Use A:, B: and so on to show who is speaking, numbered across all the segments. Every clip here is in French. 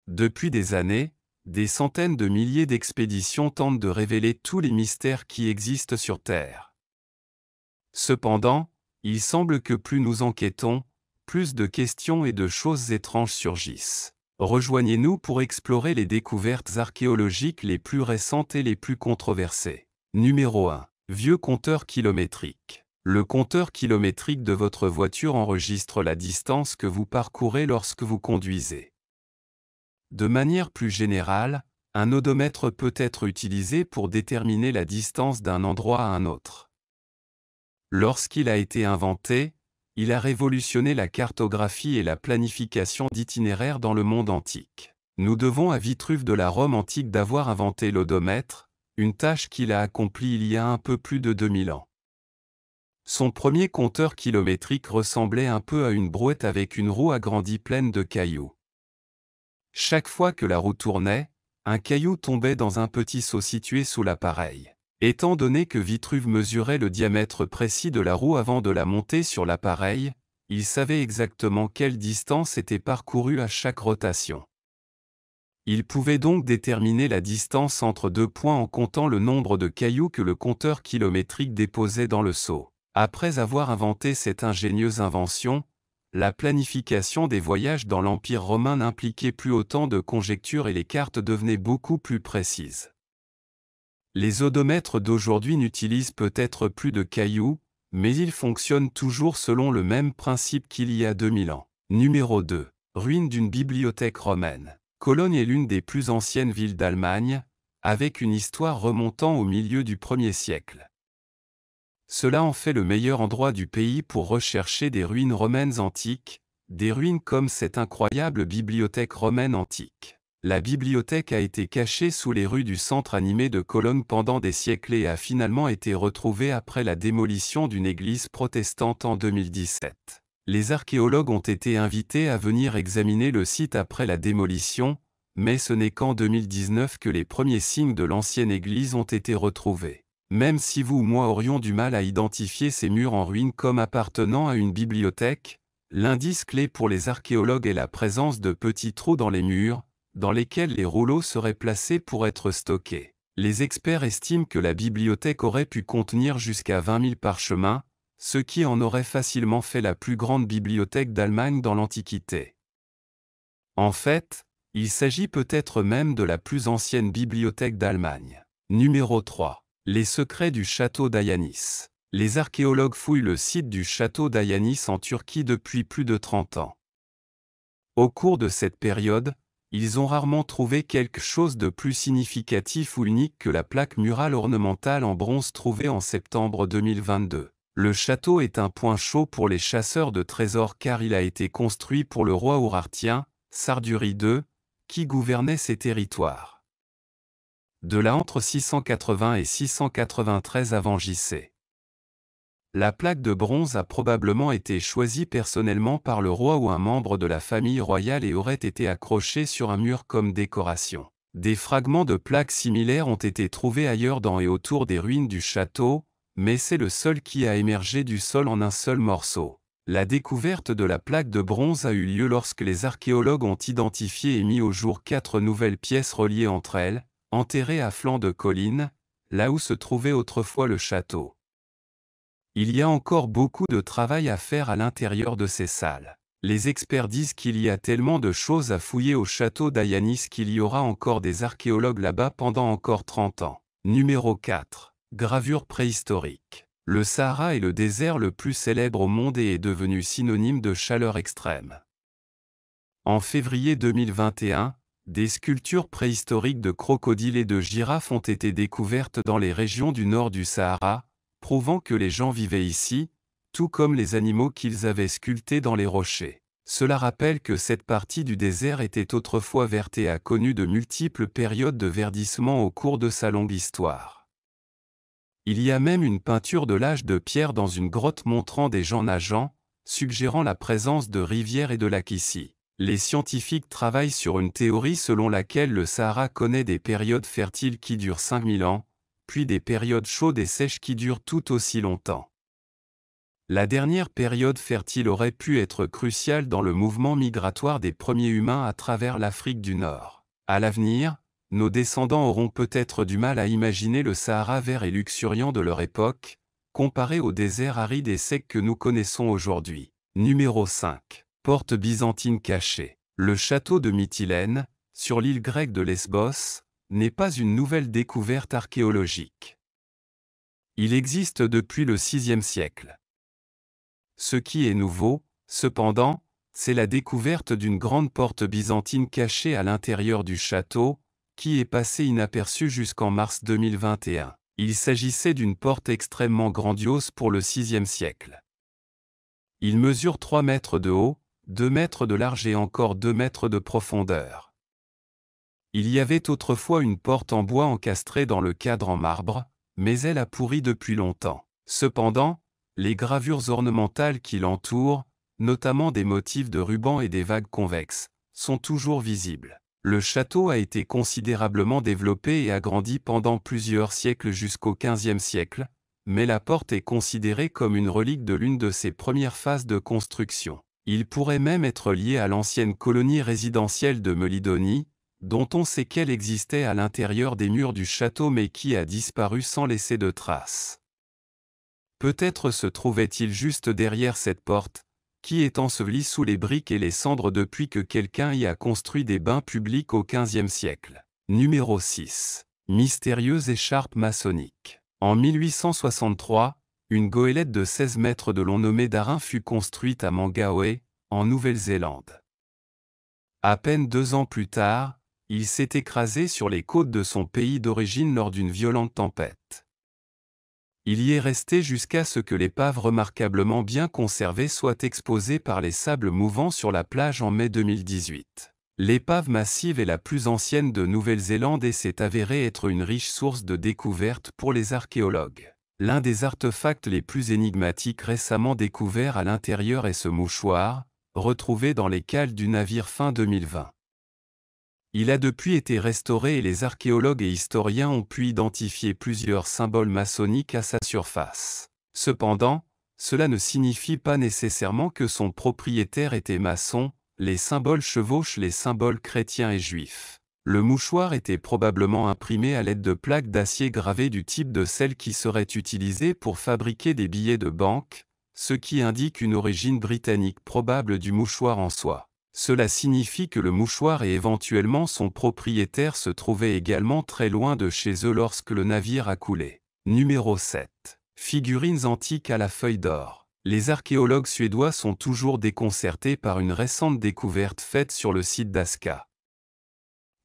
A: Depuis des années, des centaines de milliers d'expéditions tentent de révéler tous les mystères qui existent sur Terre. Cependant, il semble que plus nous enquêtons, plus de questions et de choses étranges surgissent. Rejoignez-nous pour explorer les découvertes archéologiques les plus récentes et les plus controversées. Numéro 1. Vieux compteur kilométrique. Le compteur kilométrique de votre voiture enregistre la distance que vous parcourez lorsque vous conduisez. De manière plus générale, un odomètre peut être utilisé pour déterminer la distance d'un endroit à un autre. Lorsqu'il a été inventé, il a révolutionné la cartographie et la planification d'itinéraires dans le monde antique. Nous devons à Vitruve de la Rome antique d'avoir inventé l'odomètre, une tâche qu'il a accomplie il y a un peu plus de 2000 ans. Son premier compteur kilométrique ressemblait un peu à une brouette avec une roue agrandie pleine de cailloux. Chaque fois que la roue tournait, un caillou tombait dans un petit seau situé sous l'appareil. Étant donné que Vitruve mesurait le diamètre précis de la roue avant de la monter sur l'appareil, il savait exactement quelle distance était parcourue à chaque rotation. Il pouvait donc déterminer la distance entre deux points en comptant le nombre de cailloux que le compteur kilométrique déposait dans le seau. Après avoir inventé cette ingénieuse invention, la planification des voyages dans l'Empire romain n'impliquait plus autant de conjectures et les cartes devenaient beaucoup plus précises. Les odomètres d'aujourd'hui n'utilisent peut-être plus de cailloux, mais ils fonctionnent toujours selon le même principe qu'il y a 2000 ans. Numéro 2. Ruine d'une bibliothèque romaine. Cologne est l'une des plus anciennes villes d'Allemagne, avec une histoire remontant au milieu du 1er siècle. Cela en fait le meilleur endroit du pays pour rechercher des ruines romaines antiques, des ruines comme cette incroyable bibliothèque romaine antique. La bibliothèque a été cachée sous les rues du centre animé de Cologne pendant des siècles et a finalement été retrouvée après la démolition d'une église protestante en 2017. Les archéologues ont été invités à venir examiner le site après la démolition, mais ce n'est qu'en 2019 que les premiers signes de l'ancienne église ont été retrouvés. Même si vous ou moi aurions du mal à identifier ces murs en ruine comme appartenant à une bibliothèque, l'indice clé pour les archéologues est la présence de petits trous dans les murs, dans lesquels les rouleaux seraient placés pour être stockés. Les experts estiment que la bibliothèque aurait pu contenir jusqu'à 20 000 parchemins, ce qui en aurait facilement fait la plus grande bibliothèque d'Allemagne dans l'Antiquité. En fait, il s'agit peut-être même de la plus ancienne bibliothèque d'Allemagne. Numéro 3. Les secrets du château d'Ayanis. Les archéologues fouillent le site du château d'Ayanis en Turquie depuis plus de 30 ans. Au cours de cette période, ils ont rarement trouvé quelque chose de plus significatif ou unique que la plaque murale ornementale en bronze trouvée en septembre 2022. Le château est un point chaud pour les chasseurs de trésors car il a été construit pour le roi ourartien, Sarduri II, qui gouvernait ces territoires. De là entre 680 et 693 avant J.C. La plaque de bronze a probablement été choisie personnellement par le roi ou un membre de la famille royale et aurait été accrochée sur un mur comme décoration. Des fragments de plaques similaires ont été trouvés ailleurs dans et autour des ruines du château, mais c'est le seul qui a émergé du sol en un seul morceau. La découverte de la plaque de bronze a eu lieu lorsque les archéologues ont identifié et mis au jour 4 nouvelles pièces reliées entre elles, enterrées à flanc de colline, là où se trouvait autrefois le château. Il y a encore beaucoup de travail à faire à l'intérieur de ces salles. Les experts disent qu'il y a tellement de choses à fouiller au château d'Ayanis qu'il y aura encore des archéologues là-bas pendant encore 30 ans. Numéro 4. Gravure préhistorique. Le Sahara est le désert le plus célèbre au monde et est devenu synonyme de chaleur extrême. En février 2021, des sculptures préhistoriques de crocodiles et de girafes ont été découvertes dans les régions du nord du Sahara, prouvant que les gens vivaient ici, tout comme les animaux qu'ils avaient sculptés dans les rochers. Cela rappelle que cette partie du désert était autrefois verte et a connu de multiples périodes de verdissement au cours de sa longue histoire. Il y a même une peinture de l'âge de pierre dans une grotte montrant des gens nageant, suggérant la présence de rivières et de lacs ici. Les scientifiques travaillent sur une théorie selon laquelle le Sahara connaît des périodes fertiles qui durent 5000 ans, puis des périodes chaudes et sèches qui durent tout aussi longtemps. La dernière période fertile aurait pu être cruciale dans le mouvement migratoire des premiers humains à travers l'Afrique du Nord. À l'avenir, nos descendants auront peut-être du mal à imaginer le Sahara vert et luxuriant de leur époque, comparé au désert aride et sec que nous connaissons aujourd'hui. Numéro 5. Porte byzantine cachée. Le château de Mytilène, sur l'île grecque de Lesbos, n'est pas une nouvelle découverte archéologique. Il existe depuis le VIe siècle. Ce qui est nouveau, cependant, c'est la découverte d'une grande porte byzantine cachée à l'intérieur du château, qui est passée inaperçue jusqu'en mars 2021. Il s'agissait d'une porte extrêmement grandiose pour le VIe siècle. Il mesure 3 mètres de haut, 2 mètres de large et encore 2 mètres de profondeur. Il y avait autrefois une porte en bois encastrée dans le cadre en marbre, mais elle a pourri depuis longtemps. Cependant, les gravures ornementales qui l'entourent, notamment des motifs de rubans et des vagues convexes, sont toujours visibles. Le château a été considérablement développé et agrandi pendant plusieurs siècles jusqu'au XVe siècle, mais la porte est considérée comme une relique de l'une de ses premières phases de construction. Il pourrait même être lié à l'ancienne colonie résidentielle de Melidonie, dont on sait qu'elle existait à l'intérieur des murs du château mais qui a disparu sans laisser de traces. Peut-être se trouvait-il juste derrière cette porte, qui est ensevelie sous les briques et les cendres depuis que quelqu'un y a construit des bains publics au XVe siècle. Numéro 6. Mystérieuse écharpe maçonnique. En 1863, une goélette de 16 mètres de long nommée Darin fut construite à Mangaoé, en Nouvelle-Zélande. À peine 2 ans plus tard, il s'est écrasé sur les côtes de son pays d'origine lors d'une violente tempête. Il y est resté jusqu'à ce que l'épave remarquablement bien conservée soit exposée par les sables mouvants sur la plage en mai 2018. L'épave massive est la plus ancienne de Nouvelle-Zélande et s'est avérée être une riche source de découvertes pour les archéologues. L'un des artefacts les plus énigmatiques récemment découverts à l'intérieur est ce mouchoir, retrouvé dans les cales du navire fin 2020. Il a depuis été restauré et les archéologues et historiens ont pu identifier plusieurs symboles maçonniques à sa surface. Cependant, cela ne signifie pas nécessairement que son propriétaire était maçon, les symboles chevauchent les symboles chrétiens et juifs. Le mouchoir était probablement imprimé à l'aide de plaques d'acier gravées du type de celles qui seraient utilisées pour fabriquer des billets de banque, ce qui indique une origine britannique probable du mouchoir en soi. Cela signifie que le mouchoir et éventuellement son propriétaire se trouvaient également très loin de chez eux lorsque le navire a coulé. Numéro 7. Figurines antiques à la feuille d'or. Les archéologues suédois sont toujours déconcertés par une récente découverte faite sur le site d'Aska.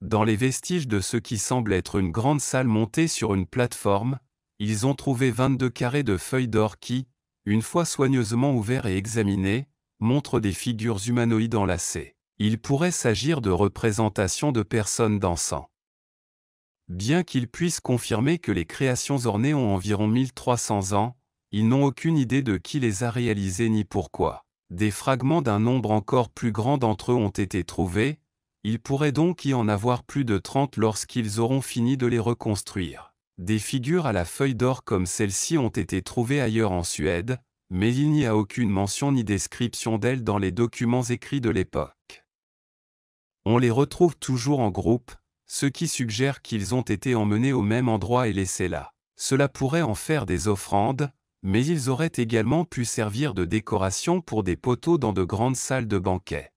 A: Dans les vestiges de ce qui semble être une grande salle montée sur une plateforme, ils ont trouvé 22 carrés de feuilles d'or qui, une fois soigneusement ouverts et examinés, montrent des figures humanoïdes enlacées. Il pourrait s'agir de représentations de personnes dansant. Bien qu'ils puissent confirmer que les créations ornées ont environ 1300 ans, ils n'ont aucune idée de qui les a réalisées ni pourquoi. Des fragments d'un nombre encore plus grand d'entre eux ont été trouvés, il pourrait donc y en avoir plus de 30 lorsqu'ils auront fini de les reconstruire. Des figures à la feuille d'or comme celle-ci ont été trouvées ailleurs en Suède, mais il n'y a aucune mention ni description d'elles dans les documents écrits de l'époque. On les retrouve toujours en groupe, ce qui suggère qu'ils ont été emmenés au même endroit et laissés là. Cela pourrait en faire des offrandes, mais ils auraient également pu servir de décoration pour des poteaux dans de grandes salles de banquet.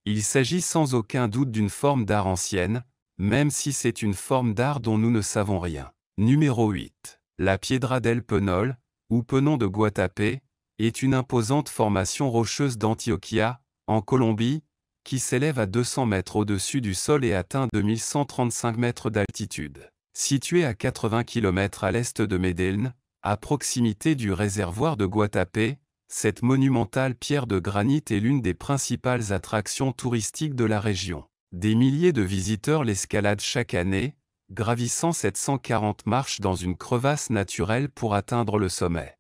A: Il s'agit sans aucun doute d'une forme d'art ancienne, même si c'est une forme d'art dont nous ne savons rien. Numéro 8. La Piedra del Penol, ou Penon de Guatapé, est une imposante formation rocheuse d'Antioquia, en Colombie, qui s'élève à 200 mètres au-dessus du sol et atteint 2135 mètres d'altitude. Située à 80 km à l'est de Medellín, à proximité du réservoir de Guatapé, cette monumentale pierre de granit est l'une des principales attractions touristiques de la région. Des milliers de visiteurs l'escaladent chaque année, gravissant 740 marches dans une crevasse naturelle pour atteindre le sommet.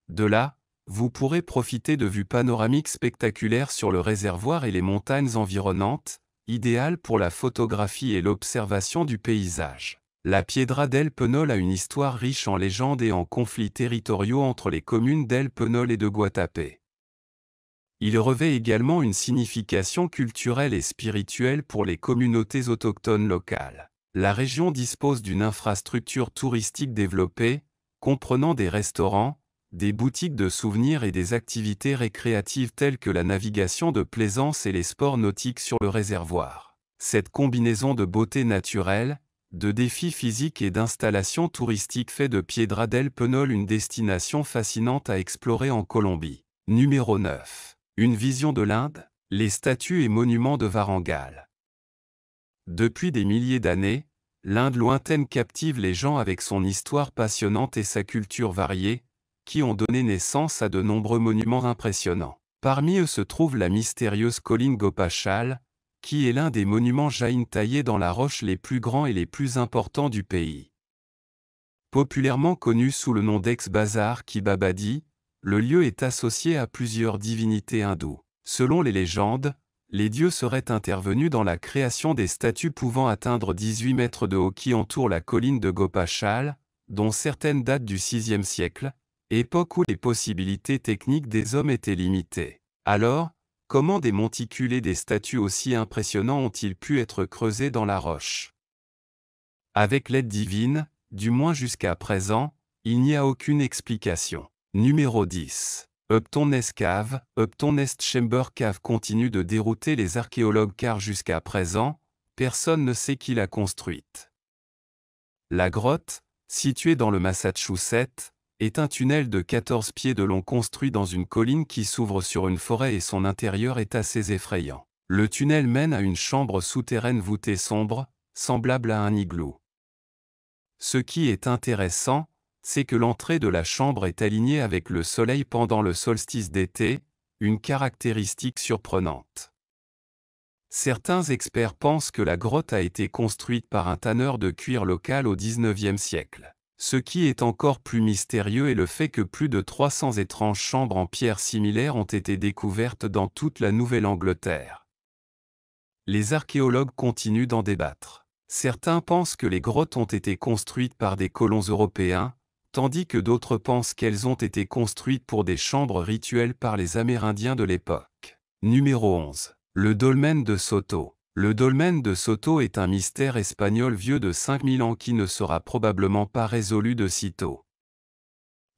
A: De là, vous pourrez profiter de vues panoramiques spectaculaires sur le réservoir et les montagnes environnantes, idéales pour la photographie et l'observation du paysage. La Piedra del Peñol a une histoire riche en légendes et en conflits territoriaux entre les communes d'El Peñol et de Guatapé. Il revêt également une signification culturelle et spirituelle pour les communautés autochtones locales. La région dispose d'une infrastructure touristique développée, comprenant des restaurants, des boutiques de souvenirs et des activités récréatives telles que la navigation de plaisance et les sports nautiques sur le réservoir. Cette combinaison de beauté naturelle, de défis physiques et d'installations touristiques fait de Piedra del Peñol une destination fascinante à explorer en Colombie. Numéro 9. Une vision de l'Inde, les statues et monuments de Warangal. Depuis des milliers d'années, l'Inde lointaine captive les gens avec son histoire passionnante et sa culture variée, qui ont donné naissance à de nombreux monuments impressionnants. Parmi eux se trouve la mystérieuse colline Gopashal, qui est l'un des monuments jains taillés dans la roche les plus grands et les plus importants du pays. Populairement connu sous le nom d'Ex-Bazar ki Babadi, le lieu est associé à plusieurs divinités hindoues. Selon les légendes, les dieux seraient intervenus dans la création des statues pouvant atteindre 18 mètres de haut qui entourent la colline de Gopashal, dont certaines datent du VIe siècle, époque où les possibilités techniques des hommes étaient limitées. Alors, comment des monticules et des statues aussi impressionnants ont-ils pu être creusés dans la roche? Avec l'aide divine, du moins jusqu'à présent, il n'y a aucune explication. Numéro 10. Upton Nest Cave. Upton Nest Chamber Cave continue de dérouter les archéologues car jusqu'à présent, personne ne sait qui l'a construite. La grotte, située dans le Massachusetts, est un tunnel de 14 pieds de long construit dans une colline qui s'ouvre sur une forêt et son intérieur est assez effrayant. Le tunnel mène à une chambre souterraine voûtée sombre, semblable à un igloo. Ce qui est intéressant, c'est que l'entrée de la chambre est alignée avec le soleil pendant le solstice d'été, une caractéristique surprenante. Certains experts pensent que la grotte a été construite par un tanneur de cuir local au XIXe siècle. Ce qui est encore plus mystérieux est le fait que plus de 300 étranges chambres en pierre similaires ont été découvertes dans toute la Nouvelle-Angleterre. Les archéologues continuent d'en débattre. Certains pensent que les grottes ont été construites par des colons européens, tandis que d'autres pensent qu'elles ont été construites pour des chambres rituelles par les Amérindiens de l'époque. Numéro 11. Le dolmen de Soto. Le dolmen de Soto est un mystère espagnol vieux de 5000 ans qui ne sera probablement pas résolu de sitôt.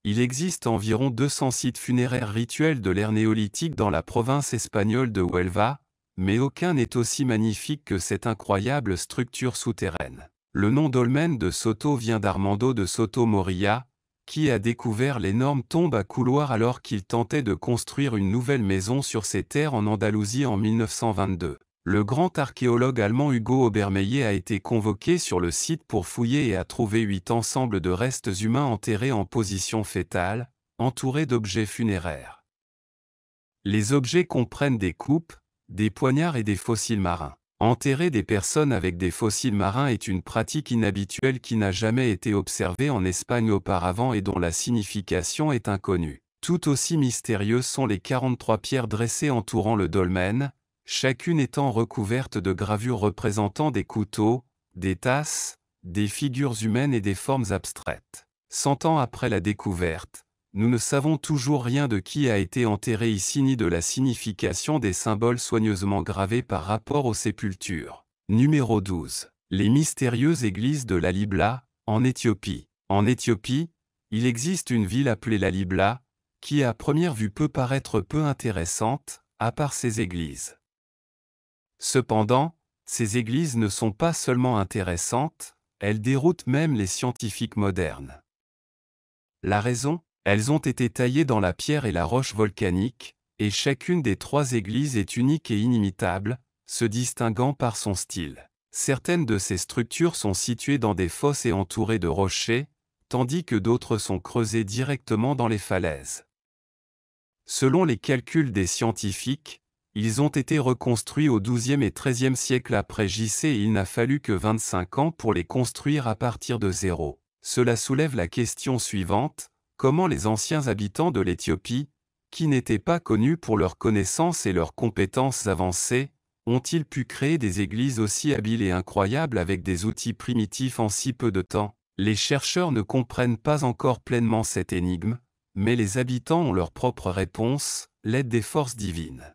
A: Il existe environ 200 sites funéraires rituels de l'ère néolithique dans la province espagnole de Huelva, mais aucun n'est aussi magnifique que cette incroyable structure souterraine. Le nom dolmen de Soto vient d'Armando de Soto Moria, qui a découvert l'énorme tombe à couloir alors qu'il tentait de construire une nouvelle maison sur ses terres en Andalousie en 1922. Le grand archéologue allemand Hugo Obermeyer a été convoqué sur le site pour fouiller et a trouvé 8 ensembles de restes humains enterrés en position fétale, entourés d'objets funéraires. Les objets comprennent des coupes, des poignards et des fossiles marins. Enterrer des personnes avec des fossiles marins est une pratique inhabituelle qui n'a jamais été observée en Espagne auparavant et dont la signification est inconnue. Tout aussi mystérieuses sont les 43 pierres dressées entourant le dolmen, chacune étant recouverte de gravures représentant des couteaux, des tasses, des figures humaines et des formes abstraites. 100 ans après la découverte, nous ne savons toujours rien de qui a été enterré ici ni de la signification des symboles soigneusement gravés par rapport aux sépultures. Numéro 12. Les mystérieuses églises de Lalibela, en Éthiopie. En Éthiopie, il existe une ville appelée Lalibela, qui à première vue peut paraître peu intéressante, à part ses églises. Cependant, ces églises ne sont pas seulement intéressantes, elles déroutent même les scientifiques modernes. La raison ? Elles ont été taillées dans la pierre et la roche volcanique, et chacune des 3 églises est unique et inimitable, se distinguant par son style. Certaines de ces structures sont situées dans des fosses et entourées de rochers, tandis que d'autres sont creusées directement dans les falaises. Selon les calculs des scientifiques, ils ont été reconstruits au XIIe et XIIIe siècle après JC et il n'a fallu que 25 ans pour les construire à partir de zéro. Cela soulève la question suivante. Comment les anciens habitants de l'Éthiopie, qui n'étaient pas connus pour leurs connaissances et leurs compétences avancées, ont-ils pu créer des églises aussi habiles et incroyables avec des outils primitifs en si peu de temps? Les chercheurs ne comprennent pas encore pleinement cette énigme, mais les habitants ont leur propre réponse, l'aide des forces divines.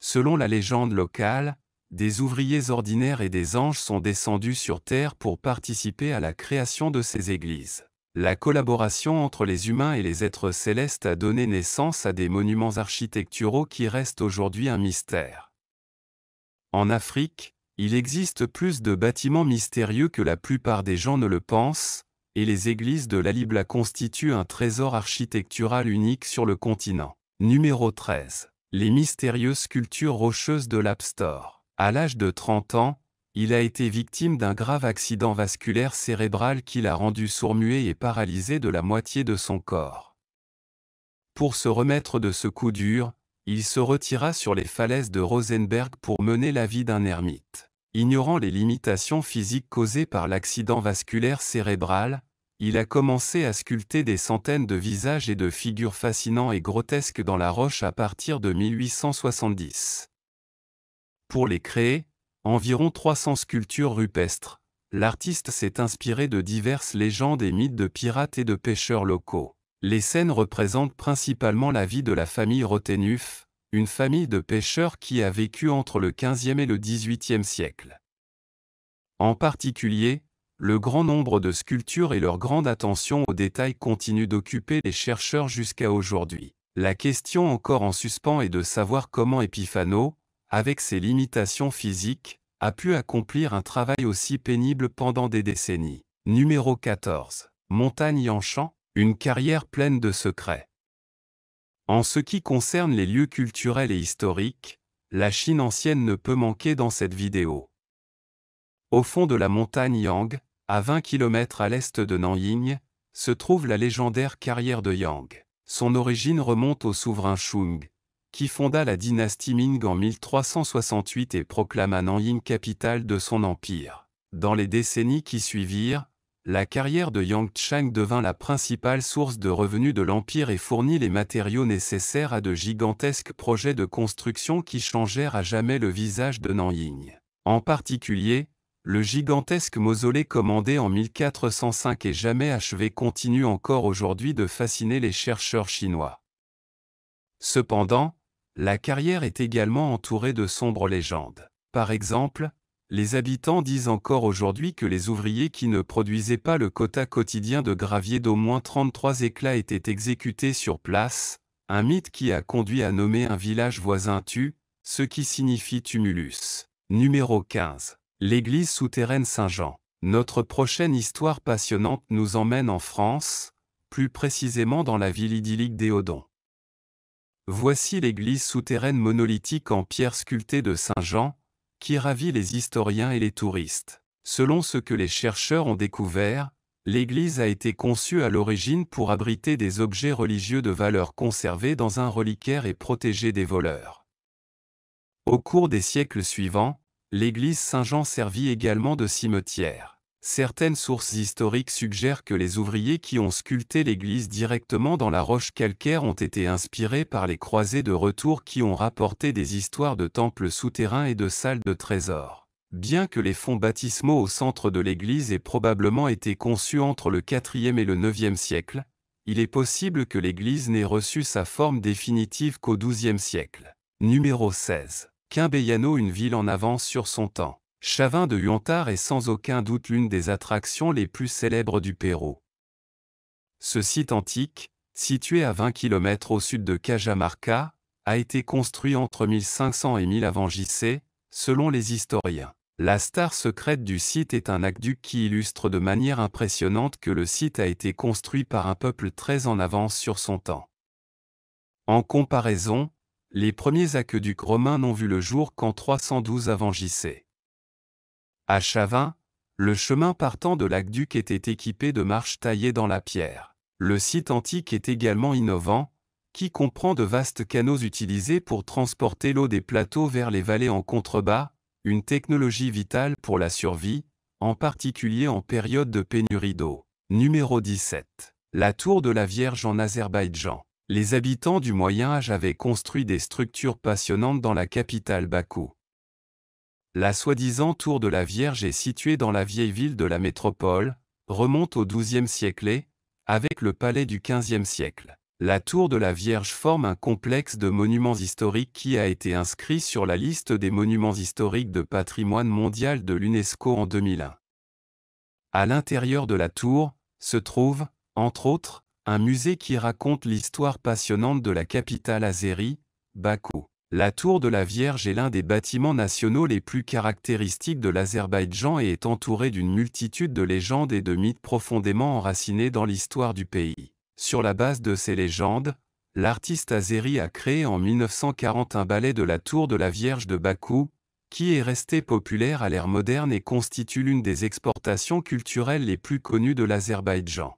A: Selon la légende locale, des ouvriers ordinaires et des anges sont descendus sur Terre pour participer à la création de ces églises. La collaboration entre les humains et les êtres célestes a donné naissance à des monuments architecturaux qui restent aujourd'hui un mystère. En Afrique, il existe plus de bâtiments mystérieux que la plupart des gens ne le pensent, et les églises de l'Alibla constituent un trésor architectural unique sur le continent. Numéro 13. Les mystérieuses sculptures rocheuses de l'App Store. À l'âge de 30 ans, il a été victime d'un grave accident vasculaire cérébral qui l'a rendu sourd-muet et paralysé de la moitié de son corps. Pour se remettre de ce coup dur, il se retira sur les falaises de Rosenberg pour mener la vie d'un ermite. Ignorant les limitations physiques causées par l'accident vasculaire cérébral, il a commencé à sculpter des centaines de visages et de figures fascinants et grotesques dans la roche à partir de 1870. Pour les créer, environ 300 sculptures rupestres, l'artiste s'est inspiré de diverses légendes et mythes de pirates et de pêcheurs locaux. Les scènes représentent principalement la vie de la famille Rotenuf, une famille de pêcheurs qui a vécu entre le XVe et le XVIIIe siècle. En particulier, le grand nombre de sculptures et leur grande attention aux détails continuent d'occuper les chercheurs jusqu'à aujourd'hui. La question encore en suspens est de savoir comment Epifano, avec ses limitations physiques, a pu accomplir un travail aussi pénible pendant des décennies. Numéro 14. Montagne en Champ, une carrière pleine de secrets. En ce qui concerne les lieux culturels et historiques, la Chine ancienne ne peut manquer dans cette vidéo. Au fond de la montagne Yang, à 20 km à l'est de Nanying, se trouve la légendaire carrière de Yang. Son origine remonte au souverain Shung, qui fonda la dynastie Ming en 1368 et proclama Nanying capitale de son empire. Dans les décennies qui suivirent, la carrière de Yangchang devint la principale source de revenus de l'empire et fournit les matériaux nécessaires à de gigantesques projets de construction qui changèrent à jamais le visage de Nanying. En particulier, le gigantesque mausolée commandé en 1405 et jamais achevé continue encore aujourd'hui de fasciner les chercheurs chinois. Cependant, la carrière est également entourée de sombres légendes. Par exemple, les habitants disent encore aujourd'hui que les ouvriers qui ne produisaient pas le quota quotidien de gravier d'au moins 33 éclats étaient exécutés sur place, un mythe qui a conduit à nommer un village voisin Tu, ce qui signifie tumulus. Numéro 15. L'église souterraine Saint-Jean. Notre prochaine histoire passionnante nous emmène en France, plus précisément dans la ville idyllique d'Éodon. Voici l'église souterraine monolithique en pierre sculptée de Saint-Jean, qui ravit les historiens et les touristes. Selon ce que les chercheurs ont découvert, l'église a été conçue à l'origine pour abriter des objets religieux de valeur conservés dans un reliquaire et protégés des voleurs. Au cours des siècles suivants, l'église Saint-Jean servit également de cimetière. Certaines sources historiques suggèrent que les ouvriers qui ont sculpté l'église directement dans la roche calcaire ont été inspirés par les croisés de retour qui ont rapporté des histoires de temples souterrains et de salles de trésors. Bien que les fonds baptismaux au centre de l'église aient probablement été conçus entre le IVe et le IXe siècle, il est possible que l'église n'ait reçu sa forme définitive qu'au XIIe siècle. Numéro 16. Quimbéano, une ville en avance sur son temps. Chavin de Huantar est sans aucun doute l'une des attractions les plus célèbres du Pérou. Ce site antique, situé à 20 km au sud de Cajamarca, a été construit entre 1500 et 1000 avant JC, selon les historiens. La star secrète du site est un aqueduc qui illustre de manière impressionnante que le site a été construit par un peuple très en avance sur son temps. En comparaison, les premiers aqueducs romains n'ont vu le jour qu'en 312 avant JC. À Chavin, le chemin partant de l'aqueduc était équipé de marches taillées dans la pierre. Le site antique est également innovant, qui comprend de vastes canaux utilisés pour transporter l'eau des plateaux vers les vallées en contrebas, une technologie vitale pour la survie, en particulier en période de pénurie d'eau. Numéro 17. La tour de la Vierge en Azerbaïdjan. Les habitants du Moyen Âge avaient construit des structures passionnantes dans la capitale Bakou. La soi-disant tour de la Vierge est située dans la vieille ville de la métropole, remonte au XIIe siècle et, avec le palais du XVe siècle. La tour de la Vierge forme un complexe de monuments historiques qui a été inscrit sur la liste des monuments historiques de patrimoine mondial de l'UNESCO en 2001. À l'intérieur de la tour, se trouve, entre autres, un musée qui raconte l'histoire passionnante de la capitale azérie, Bakou. La tour de la Vierge est l'un des bâtiments nationaux les plus caractéristiques de l'Azerbaïdjan et est entouré d'une multitude de légendes et de mythes profondément enracinés dans l'histoire du pays. Sur la base de ces légendes, l'artiste azéri a créé en 1940 un ballet de la tour de la Vierge de Bakou, qui est resté populaire à l'ère moderne et constitue l'une des exportations culturelles les plus connues de l'Azerbaïdjan.